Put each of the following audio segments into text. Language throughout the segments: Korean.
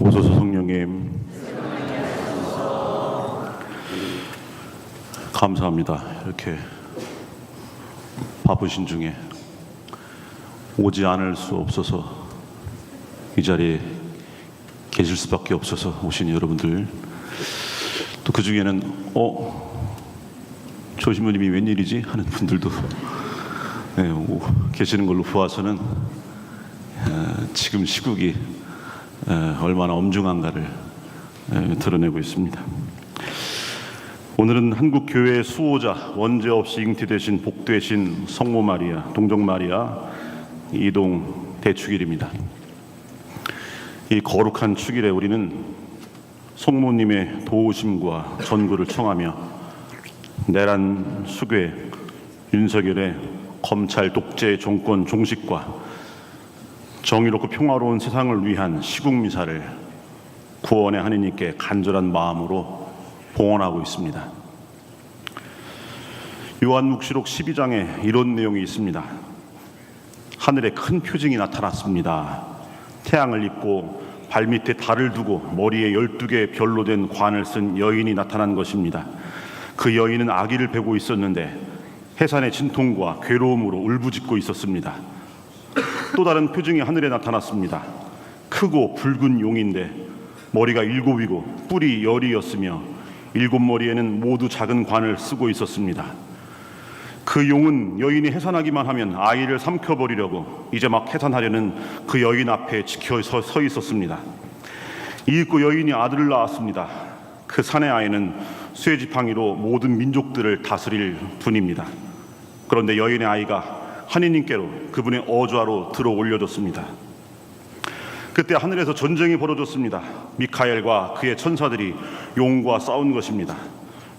오소서 성령님, 감사합니다. 이렇게 바쁘신 중에 오지 않을 수 없어서 이 자리에 계실 수밖에 없어서 오신 여러분들, 또 그 중에는 조 신부님이 웬일이지 하는 분들도 계시는 걸로 보아서는 지금 시국이 얼마나 엄중한가를 드러내고 있습니다. 오늘은 한국 교회의 수호자, 원죄 없이 잉태되신 복되신 성모 마리아, 동정 마리아 이동 대축일입니다. 이 거룩한 축일에 우리는 성모님의 도우심과 전구를 청하며 내란 수괴, 윤석열의 검찰 독재 정권 종식과 정의롭고 평화로운 세상을 위한 시국미사를 구원의 하느님께 간절한 마음으로 봉헌하고 있습니다. 요한묵시록 12장에 이런 내용이 있습니다. 하늘에 큰 표징이 나타났습니다. 태양을 입고 발밑에 달을 두고 머리에 12개의 별로 된 관을 쓴 여인이 나타난 것입니다. 그 여인은 아기를 베고 있었는데 해산의 진통과 괴로움으로 울부짖고 있었습니다. 또 다른 표징이 하늘에 나타났습니다. 크고 붉은 용인데 머리가 7이고 뿔이 10이었으며 7머리에는 모두 작은 관을 쓰고 있었습니다. 그 용은 여인이 해산하기만 하면 아이를 삼켜버리려고 이제 막 해산하려는 그 여인 앞에 지켜 서 있었습니다. 이윽고 여인이 아들을 낳았습니다. 그 산의 아이는 쇠지팡이로 모든 민족들을 다스릴 분입니다. 그런데 여인의 아이가 하느님께로 그분의 어좌로 들어 올려졌습니다. 그때 하늘에서 전쟁이 벌어졌습니다. 미카엘과 그의 천사들이 용과 싸운 것입니다.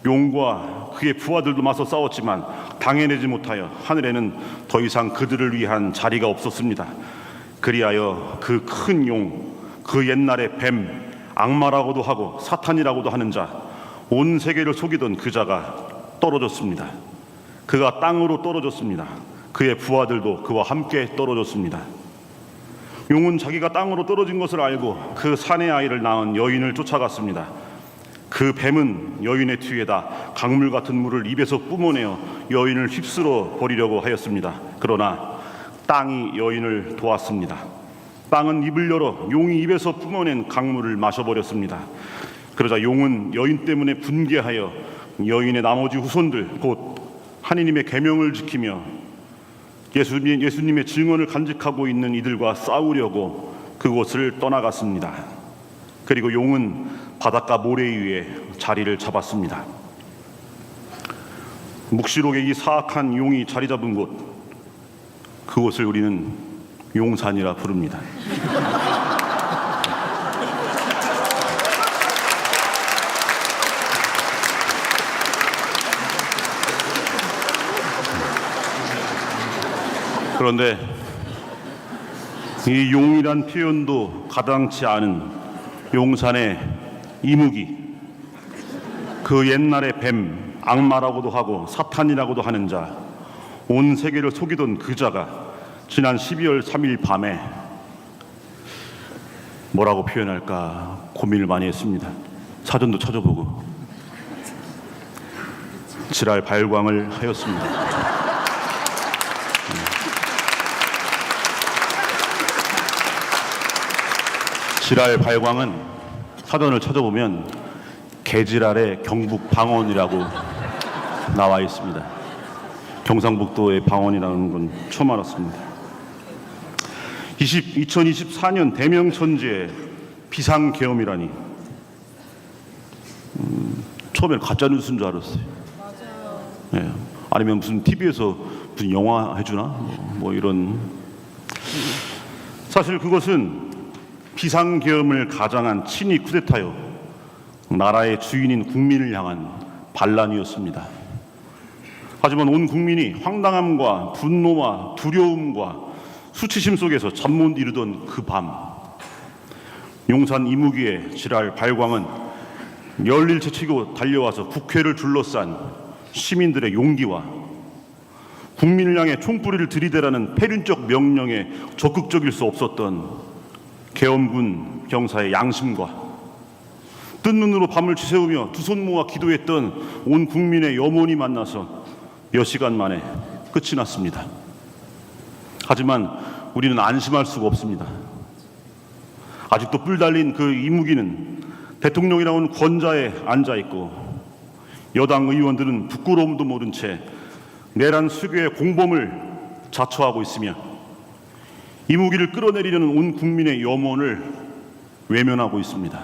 용과 그의 부하들도 맞서 싸웠지만 당해내지 못하여 하늘에는 더 이상 그들을 위한 자리가 없었습니다. 그리하여 그 큰 용, 그 옛날의 뱀, 악마라고도 하고 사탄이라고도 하는 자, 온 세계를 속이던 그 자가 떨어졌습니다. 그가 땅으로 떨어졌습니다. 그의 부하들도 그와 함께 떨어졌습니다. 용은 자기가 땅으로 떨어진 것을 알고 그 사내 아이를 낳은 여인을 쫓아갔습니다. 그 뱀은 여인의 뒤에다 강물 같은 물을 입에서 뿜어내어 여인을 휩쓸어 버리려고 하였습니다. 그러나 땅이 여인을 도왔습니다. 땅은 입을 열어 용이 입에서 뿜어낸 강물을 마셔버렸습니다. 그러자 용은 여인 때문에 분개하여 여인의 나머지 후손들, 곧 하느님의 계명을 지키며 예수님의 증언을 간직하고 있는 이들과 싸우려고 그곳을 떠나갔습니다. 그리고 용은 바닷가 모래 위에 자리를 잡았습니다. 묵시록의 이 사악한 용이 자리 잡은 곳, 그곳을 우리는 용산이라 부릅니다. 그런데 이 용이란 표현도 가당치 않은 용산의 이무기, 그 옛날의 뱀, 악마라고도 하고 사탄이라고도 하는 자, 온 세계를 속이던 그 자가 지난 12월 3일 밤에 뭐라고 표현할까 고민을 많이 했습니다. 사전도 찾아보고 지랄 발광을 하였습니다. 지랄 발광은 사전을 찾아보면 개지랄의 경북 방언이라고 나와 있습니다. 경상북도의 방언이라는 건 처음 알았습니다. 2024년 대명천지의 비상계엄이라니, 처음에는 가짜뉴스인 줄 알았어요. 맞아요. 아니면 무슨 TV에서 무슨 영화 해주나 뭐 이런. 사실 그것은 비상계엄을 가장한 친위 쿠데타요, 나라의 주인인 국민을 향한 반란이었습니다. 하지만 온 국민이 황당함과 분노와 두려움과 수치심 속에서 잠 못 이루던 그 밤, 용산 이무기의 지랄 발광은 열일체 치고 달려와서 국회를 둘러싼 시민들의 용기와 국민을 향해 총뿌리를 들이대라는 폐륜적 명령에 적극적일 수 없었던 계엄군 병사의 양심과 뜬 눈으로 밤을 지새우며 두 손 모아 기도했던 온 국민의 염원이 만나서 몇 시간 만에 끝이 났습니다. 하지만 우리는 안심할 수가 없습니다. 아직도 뿔 달린 그 이무기는 대통령이라는 권좌에 앉아있고 여당 의원들은 부끄러움도 모른 채 내란 수교의 공범을 자처하고 있으며 이무기를 끌어내리려는 온 국민의 염원을 외면하고 있습니다.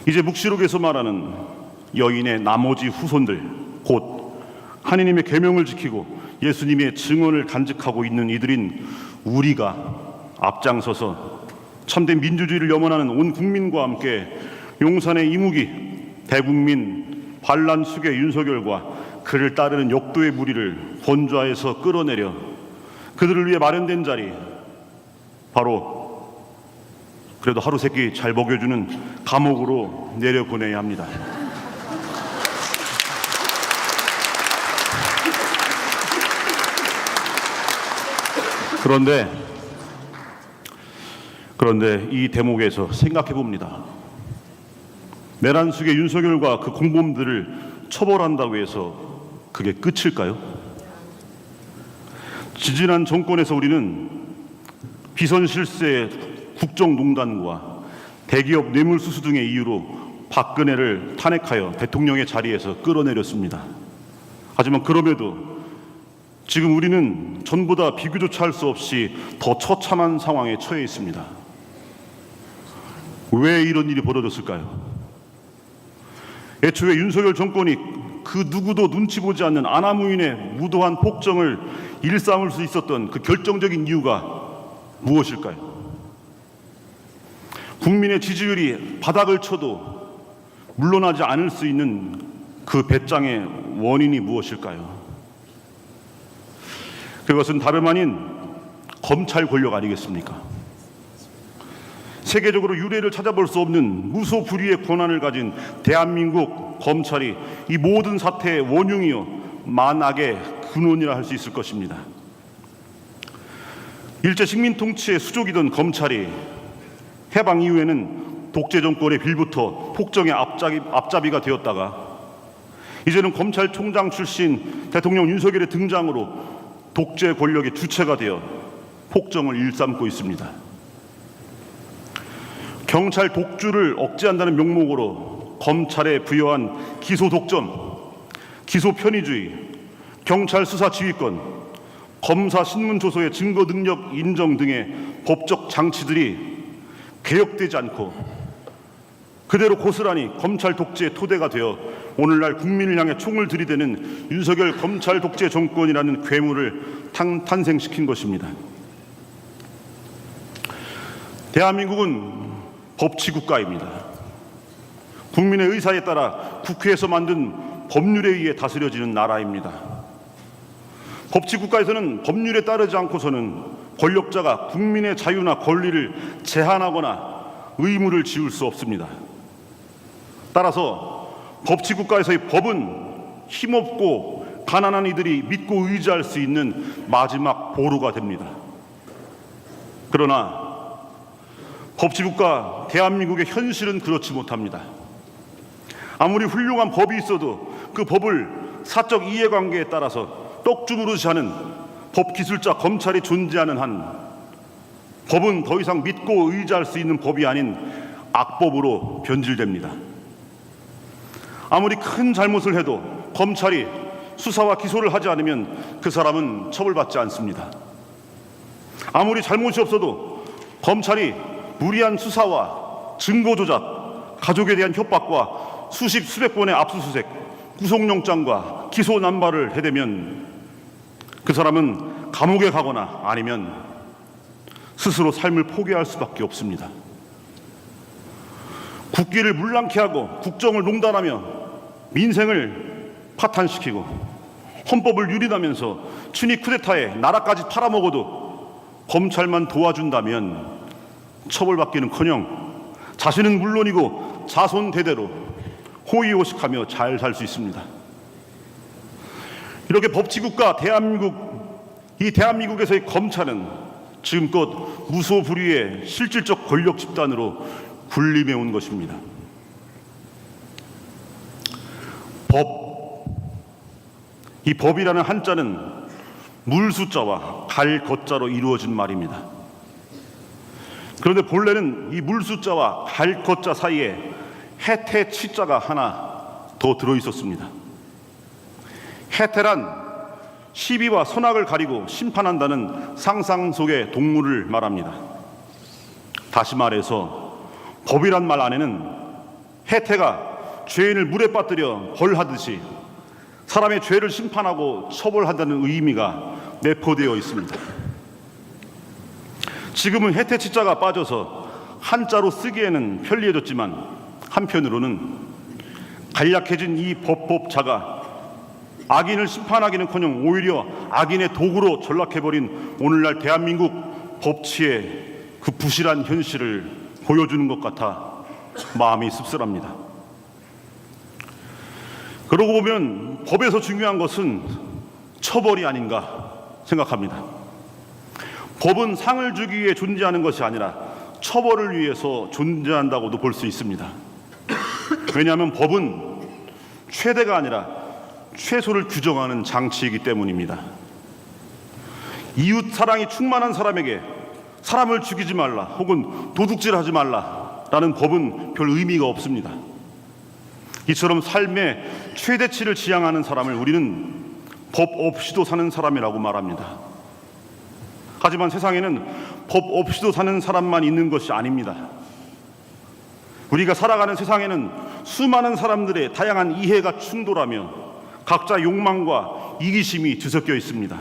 이제 묵시록에서 말하는 여인의 나머지 후손들, 곧 하느님의 계명을 지키고 예수님의 증언을 간직하고 있는 이들인 우리가 앞장서서 참된 민주주의를 염원하는 온 국민과 함께 용산의 이무기, 대국민 반란 수괴 윤석열과 그를 따르는 역도의 무리를 권좌에서 끌어내려 그들을 위해 마련된 자리, 바로 그래도 하루 세끼 잘 먹여주는 감옥으로 내려보내야 합니다. 그런데 이 대목에서 생각해 봅니다. 내란 수괴 윤석열과 그 공범들을 처벌한다고 해서 그게 끝일까요? 지지난 정권에서 우리는 비선 실세, 국정농단과 대기업 뇌물수수 등의 이유로 박근혜를 탄핵하여 대통령의 자리에서 끌어내렸습니다. 하지만 그럼에도 지금 우리는 전보다 비교조차 할 수 없이 더 처참한 상황에 처해 있습니다. 왜 이런 일이 벌어졌을까요? 애초에 윤석열 정권이 그 누구도 눈치 보지 않는 아나무인의 무도한 폭정을 일삼을 수 있었던 그 결정적인 이유가 무엇일까요? 국민의 지지율이 바닥을 쳐도 물러나지 않을 수 있는 그 배짱의 원인이 무엇일까요? 그것은 다름 아닌 검찰 권력 아니겠습니까? 세계적으로 유례를 찾아볼 수 없는 무소불위의 권한을 가진 대한민국 검찰이 이 모든 사태의 원흉이요 만악의 근원이라 할 수 있을 것입니다. 일제 식민 통치의 수족이던 검찰이 해방 이후에는 독재 정권의 빌부터 폭정의 앞잡이가 되었다가 이제는 검찰총장 출신 대통령 윤석열의 등장으로 독재 권력의 주체가 되어 폭정을 일삼고 있습니다. 경찰 독주를 억제한다는 명목으로 검찰에 부여한 기소 독점, 기소 편의주의, 경찰 수사 지휘권, 검사 신문 조서의 증거 능력 인정 등의 법적 장치들이 개혁되지 않고 그대로 고스란히 검찰 독재의 토대가 되어 오늘날 국민을 향해 총을 들이대는 윤석열 검찰 독재 정권이라는 괴물을 탄생시킨 것입니다. 대한민국은 법치국가입니다. 국민의 의사에 따라 국회에서 만든 법률에 의해 다스려지는 나라입니다. 법치국가에서는 법률에 따르지 않고서는 권력자가 국민의 자유나 권리를 제한하거나 의무를 지울 수 없습니다. 따라서 법치국가에서의 법은 힘없고 가난한 이들이 믿고 의지할 수 있는 마지막 보루가 됩니다. 그러나 법치국가 대한민국의 현실은 그렇지 못합니다. 아무리 훌륭한 법이 있어도 그 법을 사적 이해관계에 따라서 떡주무르시 하는 법기술자 검찰이 존재하는 한 법은 더 이상 믿고 의지할 수 있는 법이 아닌 악법으로 변질됩니다. 아무리 큰 잘못을 해도 검찰이 수사와 기소를 하지 않으면 그 사람은 처벌받지 않습니다. 아무리 잘못이 없어도 검찰이 무리한 수사와 증거 조작, 가족에 대한 협박과 수십 수백 번의 압수수색, 구속영장과 기소 남발을 해대면 그 사람은 감옥에 가거나 아니면 스스로 삶을 포기할 수밖에 없습니다. 국기를 물랑케 하고 국정을 농단하며 민생을 파탄시키고 헌법을 유린하면서 친위 쿠데타에 나라까지 팔아먹어도 검찰만 도와준다면 처벌받기는커녕 자신은 물론이고 자손 대대로 호의호식하며 잘 살 수 있습니다. 이렇게 법치국가 대한민국, 이 대한민국에서의 검찰은 지금껏 무소불위의 실질적 권력 집단으로 군림해온 것입니다. 법, 이 법이라는 한자는 물 숫자와 갈 거자로 이루어진 말입니다. 그런데 본래는 이 물 숫자와 갈 거자 사이에 해태 치자가 하나 더 들어있었습니다. 해태란 시비와 선악을 가리고 심판한다는 상상 속의 동물을 말합니다. 다시 말해서 법이란 말 안에는 해태가 죄인을 물에 빠뜨려 벌하듯이 사람의 죄를 심판하고 처벌한다는 의미가 내포되어 있습니다. 지금은 해태 치자가 빠져서 한자로 쓰기에는 편리해졌지만 한편으로는 간략해진 이 법법자가 악인을 심판하기는커녕 오히려 악인의 도구로 전락해버린 오늘날 대한민국 법치의 그 부실한 현실을 보여주는 것 같아 마음이 씁쓸합니다. 그러고 보면 법에서 중요한 것은 처벌이 아닌가 생각합니다. 법은 상을 주기 위해 존재하는 것이 아니라 처벌을 위해서 존재한다고도 볼 수 있습니다. 왜냐하면 법은 최대가 아니라 최소를 규정하는 장치이기 때문입니다. 이웃 사랑이 충만한 사람에게 사람을 죽이지 말라 혹은 도둑질하지 말라라는 법은 별 의미가 없습니다. 이처럼 삶의 최대치를 지향하는 사람을 우리는 법 없이도 사는 사람이라고 말합니다. 하지만 세상에는 법 없이도 사는 사람만 있는 것이 아닙니다. 우리가 살아가는 세상에는 수많은 사람들의 다양한 이해가 충돌하며 각자 욕망과 이기심이 뒤섞여 있습니다.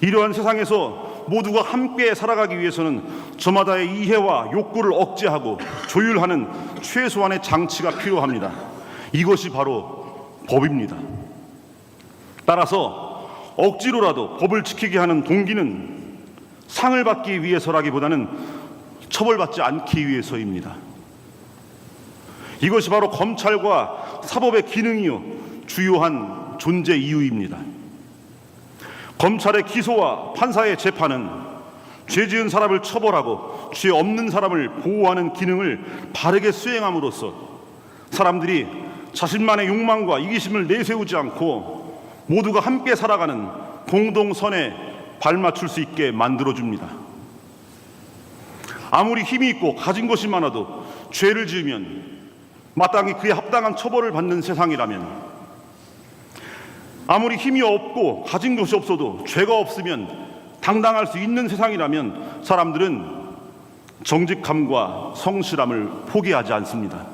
이러한 세상에서 모두가 함께 살아가기 위해서는 저마다의 이해와 욕구를 억제하고 조율하는 최소한의 장치가 필요합니다. 이것이 바로 법입니다. 따라서 억지로라도 법을 지키게 하는 동기는 상을 받기 위해서라기보다는 처벌받지 않기 위해서입니다. 이것이 바로 검찰과 사법의 기능이요 주요한 존재 이유입니다. 검찰의 기소와 판사의 재판은 죄 지은 사람을 처벌하고 죄 없는 사람을 보호하는 기능을 바르게 수행함으로써 사람들이 자신만의 욕망과 이기심을 내세우지 않고 모두가 함께 살아가는 공동선에 발맞출 수 있게 만들어줍니다. 아무리 힘이 있고 가진 것이 많아도 죄를 지으면 마땅히 그에 합당한 처벌을 받는 세상이라면, 아무리 힘이 없고 가진 것이 없어도 죄가 없으면 당당할 수 있는 세상이라면 사람들은 정직함과 성실함을 포기하지 않습니다.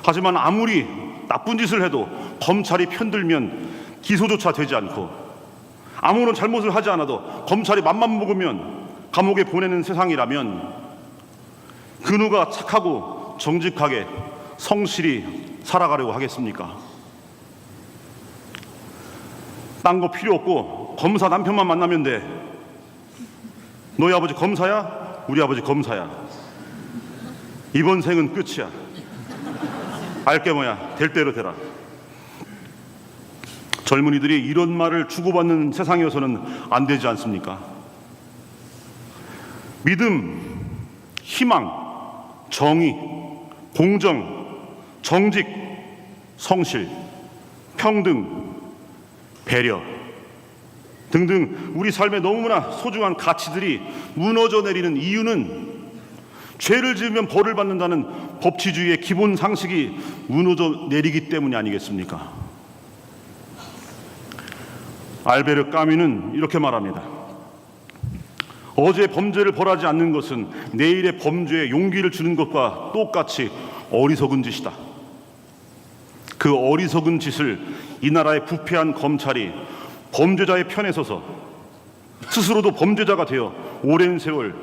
하지만 아무리 나쁜 짓을 해도 검찰이 편들면 기소조차 되지 않고 아무런 잘못을 하지 않아도 검찰이 맘만 먹으면 감옥에 보내는 세상이라면 그 누가 착하고 정직하게 성실히 살아가려고 하겠습니까? 딴 거 필요 없고 검사 남편만 만나면 돼. 너희 아버지 검사야? 우리 아버지 검사야. 이번 생은 끝이야. 알게 뭐야. 될 대로 되라. 젊은이들이 이런 말을 주고받는 세상이어서는 안 되지 않습니까? 믿음, 희망, 정의, 공정, 정직, 성실, 평등, 배려 등등 우리 삶에 너무나 소중한 가치들이 무너져 내리는 이유는 죄를 지으면 벌을 받는다는 법치주의의 기본 상식이 무너져 내리기 때문이 아니겠습니까? 알베르 까뮈는 이렇게 말합니다. 어제 범죄를 벌하지 않는 것은 내일의 범죄에 용기를 주는 것과 똑같이 어리석은 짓이다. 그 어리석은 짓을 이 나라의 부패한 검찰이 범죄자의 편에 서서 스스로도 범죄자가 되어 오랜 세월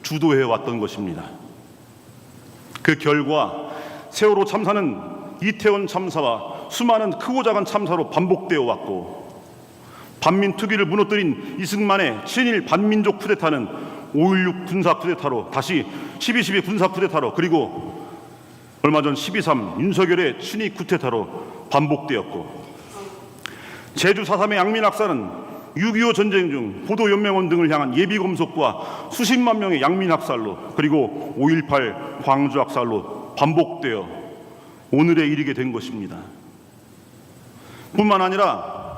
주도해 왔던 것입니다. 그 결과 세월호 참사는 이태원 참사와 수많은 크고 작은 참사로 반복되어 왔고, 반민특위를 무너뜨린 이승만의 친일 반민족 쿠데타는 5.16 군사 쿠데타로, 다시 12.12 군사 쿠데타로, 그리고 얼마 전 12.3 윤석열의 친위 쿠데타로 반복되었고, 제주 4.3의 양민학살은 6.25 전쟁 중 보도연맹원 등을 향한 예비검속과 수십만 명의 양민학살로, 그리고 5.18 광주학살로 반복되어 오늘에 이르게 된 것입니다. 뿐만 아니라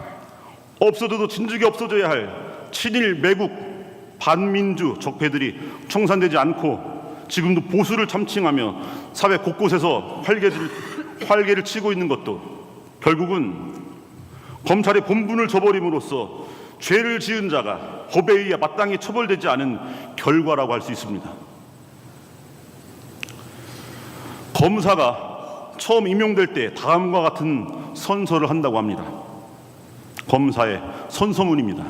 없어져도 진즉에 없어져야 할 친일 매국 반민주 적폐들이 청산되지 않고 지금도 보수를 참칭하며 사회 곳곳에서 활개를 치고 있는 것도 결국은 검찰의 본분을 저버림으로써 죄를 지은 자가 법에 의해 마땅히 처벌되지 않은 결과라고 할 수 있습니다. 검사가 처음 임용될 때 다음과 같은 선서를 한다고 합니다. 검사의 선서문입니다.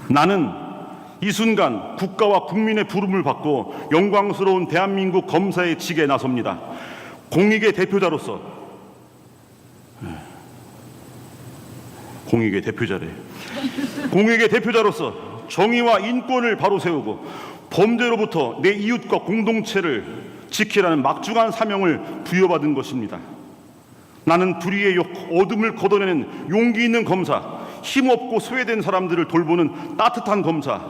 나는 이 순간 국가와 국민의 부름을 받고 영광스러운 대한민국 검사의 직에 나섭니다. 공익의 대표자로서, 공익의 대표자로서 정의와 인권을 바로 세우고 범죄로부터 내 이웃과 공동체를 지키라는 막중한 사명을 부여받은 것입니다. 나는 불의의 어둠을 걷어내는 용기 있는 검사, 힘없고 소외된 사람들을 돌보는 따뜻한 검사,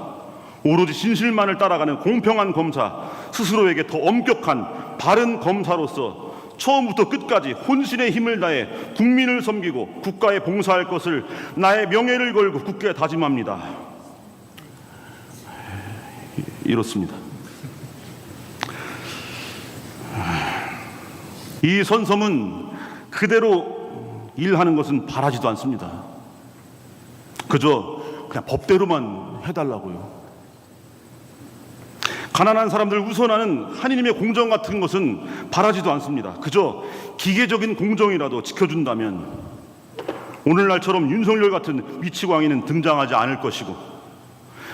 오로지 진실만을 따라가는 공평한 검사, 스스로에게 더 엄격한 바른 검사로서 처음부터 끝까지 혼신의 힘을 다해 국민을 섬기고 국가에 봉사할 것을 나의 명예를 걸고 굳게 다짐합니다. 이렇습니다. 이 선서문 그대로 일하는 것은 바라지도 않습니다. 그저 그냥 법대로만 해달라고요. 가난한 사람들 우선하는 하느님의 공정 같은 것은 바라지도 않습니다. 그저 기계적인 공정이라도 지켜준다면 오늘날처럼 윤석열 같은 미치광이는 등장하지 않을 것이고,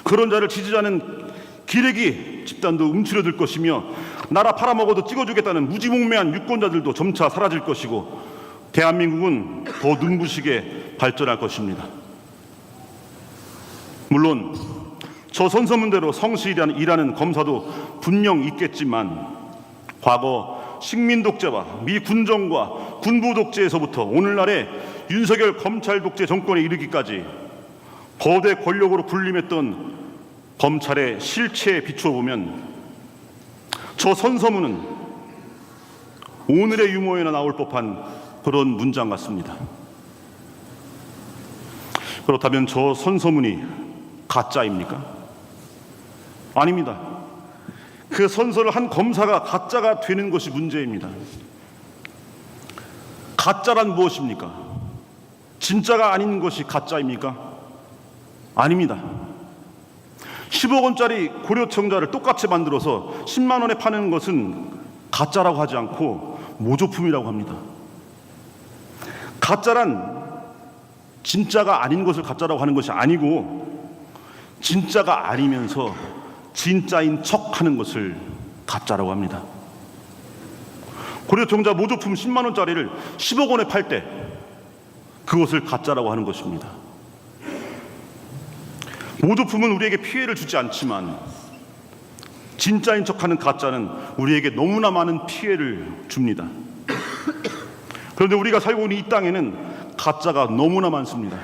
그런 자를 지지하는 기레기 집단도 움츠러들 것이며, 나라 팔아먹어도 찍어주겠다는 무지몽매한 유권자들도 점차 사라질 것이고, 대한민국은 더 눈부시게 발전할 것입니다. 물론 저 선서문대로 성실히 일하는 검사도 분명 있겠지만, 과거 식민 독재와 미 군정과 군부 독재에서부터 오늘날의 윤석열 검찰 독재 정권에 이르기까지 거대 권력으로 군림했던 검찰의 실체에 비춰보면 저 선서문은 오늘의 유머에나 나올 법한 그런 문장 같습니다. 그렇다면 저 선서문이 가짜입니까? 아닙니다. 그 선서를 한 검사가 가짜가 되는 것이 문제입니다. 가짜란 무엇입니까? 진짜가 아닌 것이 가짜입니까? 아닙니다. 10억 원짜리 고려청자를 똑같이 만들어서 10만 원에 파는 것은 가짜라고 하지 않고 모조품이라고 합니다. 가짜란 진짜가 아닌 것을 가짜라고 하는 것이 아니고, 진짜가 아니면서 진짜인 척하는 것을 가짜라고 합니다. 고려청자 모조품 10만 원짜리를 10억 원에 팔 때 그것을 가짜라고 하는 것입니다. 모조품은 우리에게 피해를 주지 않지만 진짜인 척하는 가짜는 우리에게 너무나 많은 피해를 줍니다. 그런데 우리가 살고 있는 이 땅에는 가짜가 너무나 많습니다.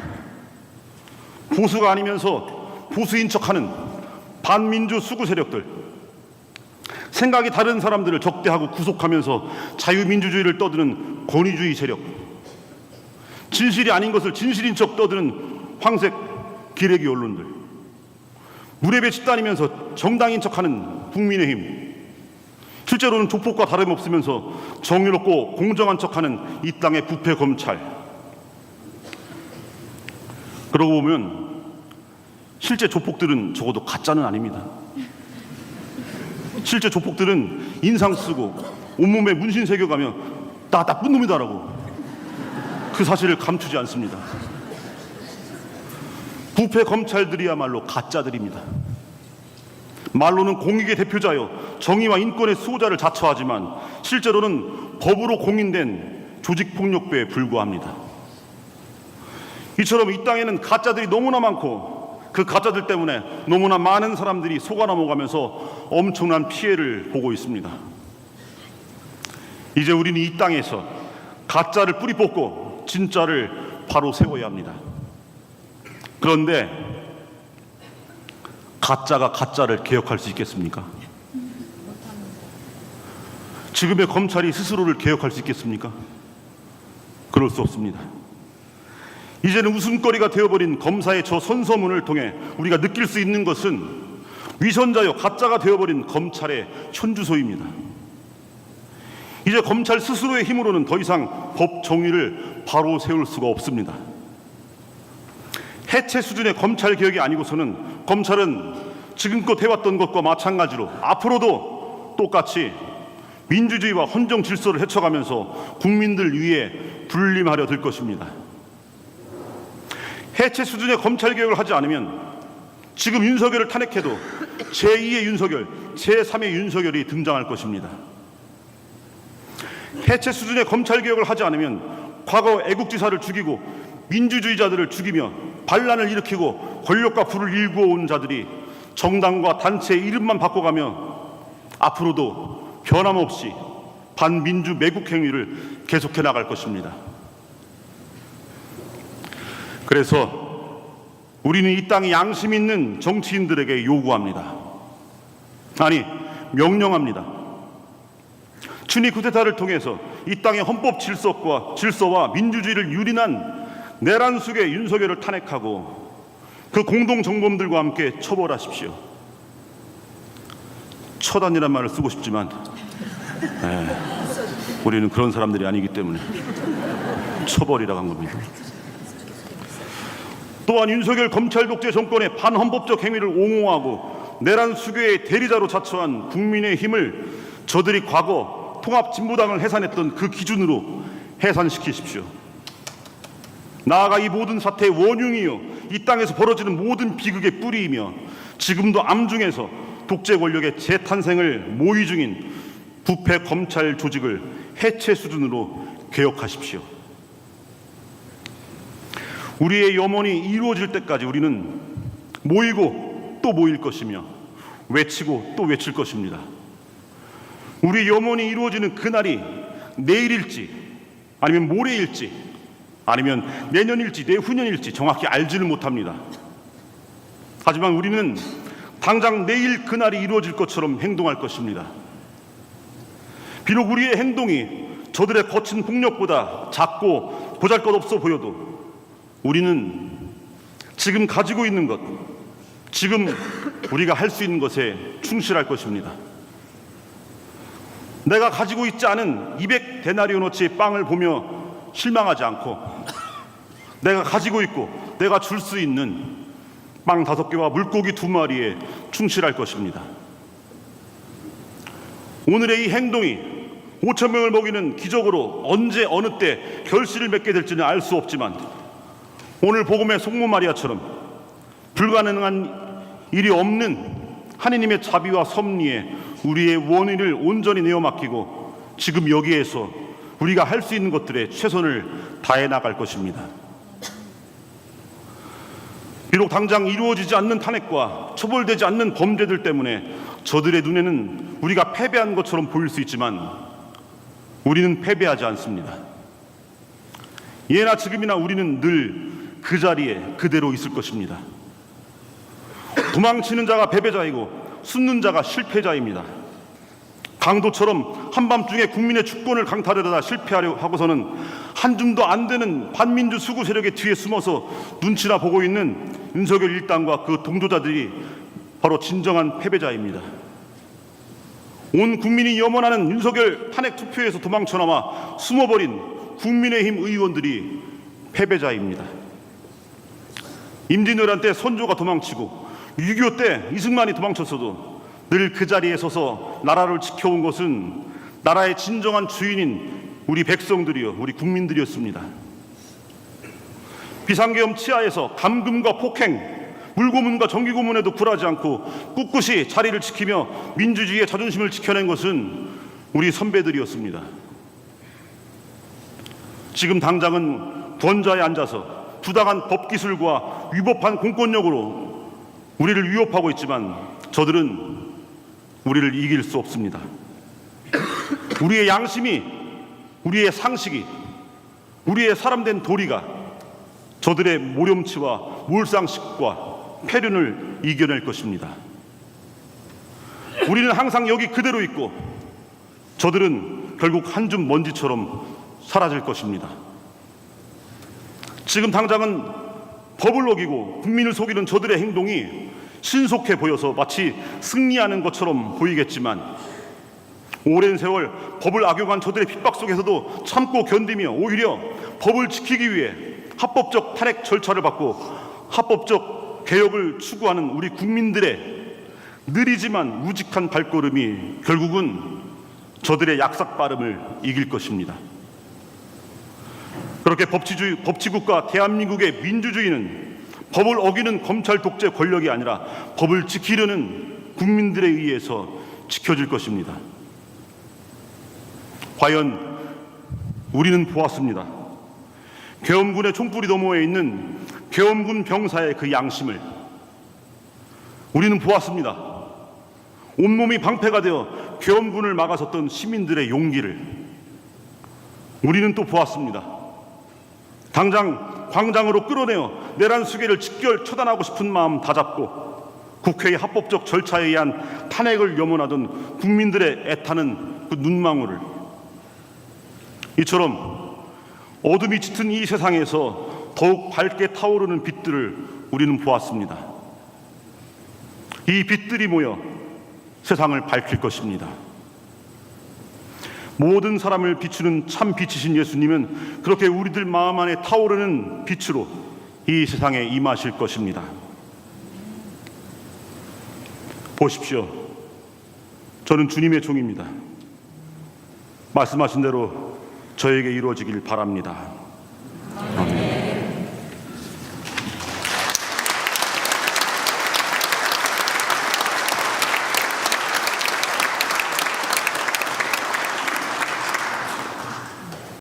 보수가 아니면서 보수인 척하는 반민주 수구 세력들, 생각이 다른 사람들을 적대하고 구속하면서 자유민주주의를 떠드는 권위주의 세력, 진실이 아닌 것을 진실인 척 떠드는 황색 기레기 언론들, 무례배 집단이면서 정당인 척하는 국민의힘, 실제로는 조폭과 다름없으면서 정의롭고 공정한 척하는 이 땅의 부패 검찰. 그러고 보면 실제 조폭들은 적어도 가짜는 아닙니다. 실제 조폭들은 인상 쓰고 온몸에 문신 새겨가며 나 나쁜 놈이다라고 그 사실을 감추지 않습니다. 부패 검찰들이야말로 가짜들입니다. 말로는 공익의 대표자여 정의와 인권의 수호자를 자처하지만 실제로는 법으로 공인된 조직폭력배에 불과합니다. 이처럼 이 땅에는 가짜들이 너무나 많고 그 가짜들 때문에 너무나 많은 사람들이 속아 넘어가면서 엄청난 피해를 보고 있습니다. 이제 우리는 이 땅에서 가짜를 뿌리 뽑고 진짜를 바로 세워야 합니다. 그런데 가짜가 가짜를 개혁할 수 있겠습니까? 지금의 검찰이 스스로를 개혁할 수 있겠습니까? 그럴 수 없습니다. 이제는 웃음거리가 되어버린 검사의 저 선서문을 통해 우리가 느낄 수 있는 것은 위선자요 가짜가 되어버린 검찰의 현주소입니다. 이제 검찰 스스로의 힘으로는 더 이상 법 정의를 바로 세울 수가 없습니다. 해체 수준의 검찰 개혁이 아니고서는 검찰은 지금껏 해왔던 것과 마찬가지로 앞으로도 똑같이 민주주의와 헌정 질서를 헤쳐가면서 국민들 위에 군림하려 들 것입니다. 해체 수준의 검찰 개혁을 하지 않으면 지금 윤석열을 탄핵해도 제2의 윤석열, 제3의 윤석열이 등장할 것입니다. 해체 수준의 검찰 개혁을 하지 않으면 과거 애국지사를 죽이고 민주주의자들을 죽이며 반란을 일으키고 권력과 부를 일구어 온 자들이 정당과 단체의 이름만 바꿔가며 앞으로도 변함없이 반민주 매국 행위를 계속해 나갈 것입니다. 그래서 우리는 이 땅에 양심 있는 정치인들에게 요구합니다. 아니, 명령합니다. 춘희 쿠데타를 통해서 이 땅의 헌법 질서와 민주주의를 유린한 내란 속의 윤석열을 탄핵하고 그 공동 정범들과 함께 처벌하십시오. 처단이란 말을 쓰고 싶지만 우리는 그런 사람들이 아니기 때문에 처벌이라고 한 겁니다. 또한 윤석열 검찰 독재 정권의 반헌법적 행위를 옹호하고 내란 수교의 대리자로 자처한 국민의힘을 저들이 과거 통합진보당을 해산했던 그 기준으로 해산시키십시오. 나아가 이 모든 사태의 원흉이요 이 땅에서 벌어지는 모든 비극의 뿌리이며 지금도 암중에서 독재 권력의 재탄생을 모의 중인 부패 검찰 조직을 해체 수준으로 개혁하십시오. 우리의 염원이 이루어질 때까지 우리는 모이고 또 모일 것이며 외치고 또 외칠 것입니다. 우리 염원이 이루어지는 그날이 내일일지 아니면 모레일지 아니면 내년일지 내후년일지 정확히 알지는 못합니다. 하지만 우리는 당장 내일 그날이 이루어질 것처럼 행동할 것입니다. 비록 우리의 행동이 저들의 거친 폭력보다 작고 보잘것없어 보여도 우리는 지금 가지고 있는 것, 지금 우리가 할 수 있는 것에 충실할 것입니다. 내가 가지고 있지 않은 200데나리온어치의 빵을 보며 실망하지 않고 내가 가지고 있고 내가 줄 수 있는 빵 5개와 물고기 2마리에 충실할 것입니다. 오늘의 이 행동이 5,000명을 먹이는 기적으로 언제 어느 때 결실을 맺게 될지는 알 수 없지만 오늘 복음의 성모 마리아처럼 불가능한 일이 없는 하느님의 자비와 섭리에 우리의 원인을 온전히 내어 맡기고 지금 여기에서 우리가 할 수 있는 것들에 최선을 다해 나갈 것입니다. 비록 당장 이루어지지 않는 탄핵과 처벌되지 않는 범죄들 때문에 저들의 눈에는 우리가 패배한 것처럼 보일 수 있지만 우리는 패배하지 않습니다. 예나 지금이나 우리는 늘 그 자리에 그대로 있을 것입니다. 도망치는 자가 패배자이고 숨는 자가 실패자입니다. 강도처럼 한밤중에 국민의 주권을 강탈하려다 실패하려 하고서는 한 줌도 안 되는 반민주 수구 세력의 뒤에 숨어서 눈치나 보고 있는 윤석열 일당과 그 동조자들이 바로 진정한 패배자입니다. 온 국민이 염원하는 윤석열 탄핵 투표에서 도망쳐나와 숨어버린 국민의힘 의원들이 패배자입니다. 임진왜란 때 선조가 도망치고 6.25 때 이승만이 도망쳤어도 늘 그 자리에 서서 나라를 지켜온 것은 나라의 진정한 주인인 우리 백성들이요 우리 국민들이었습니다. 비상계엄 치하에서 감금과 폭행, 물고문과 정기고문에도 굴하지 않고 꿋꿋이 자리를 지키며 민주주의의 자존심을 지켜낸 것은 우리 선배들이었습니다. 지금 당장은 권좌에 앉아서 부당한 법기술과 위법한 공권력으로 우리를 위협하고 있지만 저들은 우리를 이길 수 없습니다. 우리의 양심이, 우리의 상식이, 우리의 사람된 도리가 저들의 모렴치와 몰상식과 폐륜을 이겨낼 것입니다. 우리는 항상 여기 그대로 있고 저들은 결국 한 줌 먼지처럼 사라질 것입니다. 지금 당장은 법을 어기고 국민을 속이는 저들의 행동이 신속해 보여서 마치 승리하는 것처럼 보이겠지만 오랜 세월 법을 악용한 저들의 핍박 속에서도 참고 견디며 오히려 법을 지키기 위해 합법적 탄핵 절차를 받고 합법적 개혁을 추구하는 우리 국민들의 느리지만 우직한 발걸음이 결국은 저들의 약삭빠름을 이길 것입니다. 그렇게 법치국가 대한민국의 민주주의는 법을 어기는 검찰 독재 권력이 아니라 법을 지키려는 국민들에 의해서 지켜질 것입니다. 과연 우리는 보았습니다. 계엄군의 총불이 너머에 있는 계엄군 병사의 그 양심을 우리는 보았습니다. 온몸이 방패가 되어 계엄군을 막아섰던 시민들의 용기를 우리는 또 보았습니다. 당장 광장으로 끌어내어 내란 수괴를 직결 처단하고 싶은 마음 다잡고 국회의 합법적 절차에 의한 탄핵을 염원하던 국민들의 애타는 그 눈망울을 이처럼 어둠이 짙은 이 세상에서 더욱 밝게 타오르는 빛들을 우리는 보았습니다. 이 빛들이 모여 세상을 밝힐 것입니다. 모든 사람을 비추는 참 빛이신 예수님은 그렇게 우리들 마음 안에 타오르는 빛으로 이 세상에 임하실 것입니다. 보십시오. 저는 주님의 종입니다. 말씀하신 대로 저에게 이루어지길 바랍니다.